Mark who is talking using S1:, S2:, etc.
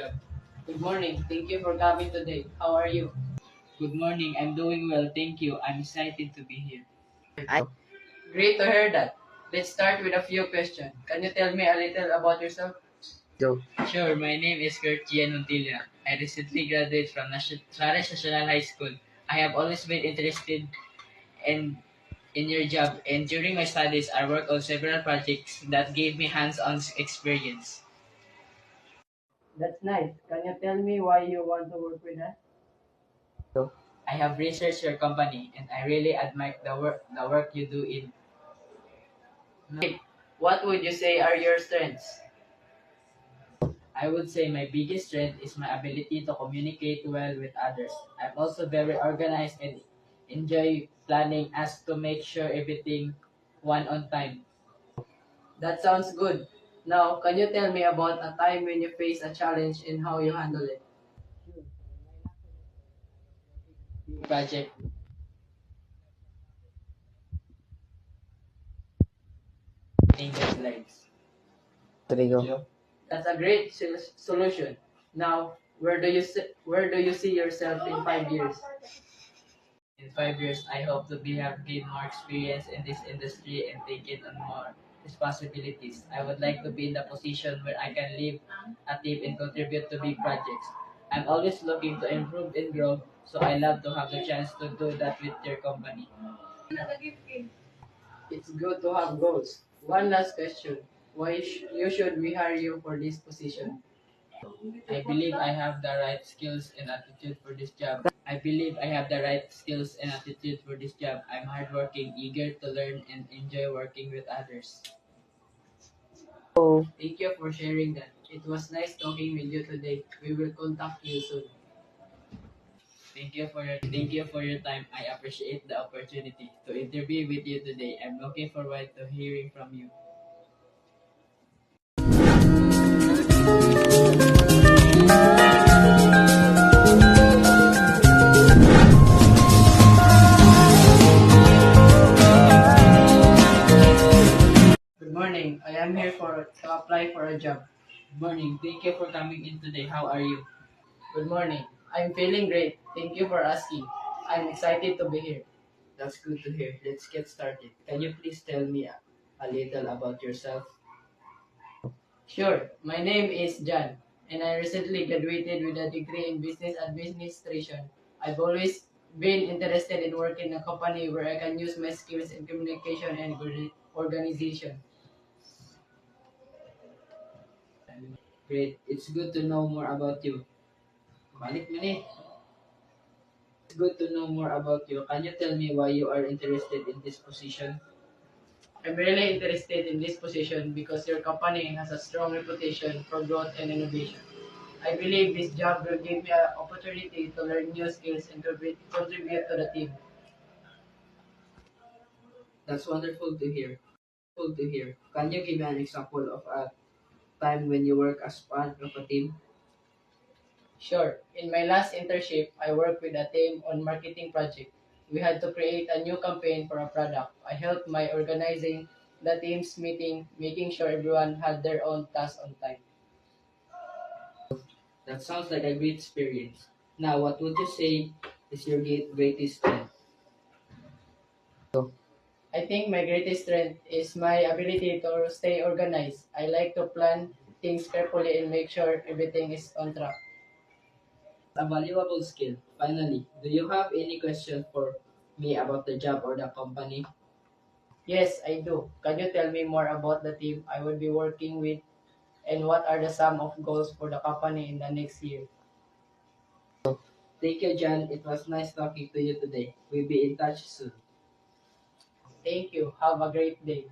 S1: job.
S2: Good morning. Thank you for coming today. How are you?
S1: Good morning. I'm doing well, thank you. I'm excited to be here.
S2: Great to hear that. Let's start with a few questions. Can you tell me a little about yourself?
S1: Sure, my name is Kurt Gian Montilla. I recently graduated from Suarez National High School. I have always been interested in your job, and during my studies, I worked on several projects that gave me hands-on experience.
S2: That's nice. Can you tell me why you want to work with us?
S1: I have researched your company, and I really admire the work you do in.
S2: Great. What would you say are your strengths?
S1: I would say my biggest strength is my ability to communicate well with others. I'm also very organized and enjoy planning as to make sure everything one on time.
S2: That sounds good. Now, can you tell me about a time when you face a challenge and how you handle it?
S1: Project meeting deadlines. Hello?
S2: That's a great solution. Now, where do you see yourself in 5 years?
S1: In 5 years, I hope to have gained more experience in this industry and taken on more responsibilities. I would like to be in the position where I can lead a team and contribute to big projects. I'm always looking to improve and grow, so I love to have the chance to do that with your company.
S2: It's good to have goals. One last question. Why should we hire you for this position?
S1: I believe I have the right skills and attitude for this job. I believe I have the right skills and attitude for this job. I'm hardworking, eager to learn, and enjoy working with others.
S2: Thank you for sharing that. It was nice talking with you today. We will contact you soon.
S1: Thank you for your time. I appreciate the opportunity to interview with you today. I'm looking forward to hearing from you.
S2: Good morning. I am here to apply for a job.
S1: Good morning. Thank you for coming in today. How are you?
S2: Good morning. I'm feeling great. Thank you for asking. I'm excited to be here.
S1: That's good to hear. Let's get started. Can you please tell me a little about yourself?
S2: Sure. My name is John, and I recently graduated with a degree in business administration. I've always been interested in working in a company where I can use my skills in communication and organization.
S1: Great. It's good to know more about you. Balik mo ni. It's good to know more about you. Can you tell me why you are interested in this position?
S2: I'm really interested in this position because your company has a strong reputation for growth and innovation. I believe this job will give me an opportunity to learn new skills and contribute to the team.
S1: That's wonderful to hear. Can you give me an example of a time when you work as part of a team?
S2: Sure. In my last internship, I worked with a team on marketing project. We had to create a new campaign for a product. I helped my organizing the team's meeting, making sure everyone had their own task on time.
S1: That sounds like a great experience. Now, what would you say is your greatest strength?
S2: I think my greatest strength is my ability to stay organized. I like to plan things carefully and make sure everything is on track.
S1: A valuable skill. Finally, do you have any questions for me about the job or the company?
S2: Yes, I do. Can you tell me more about the team I will be working with and what are the sum of goals for the company in the next year?
S1: Thank you, John. It was nice talking to you today. We'll be in touch soon.
S2: Thank you. Have a great day.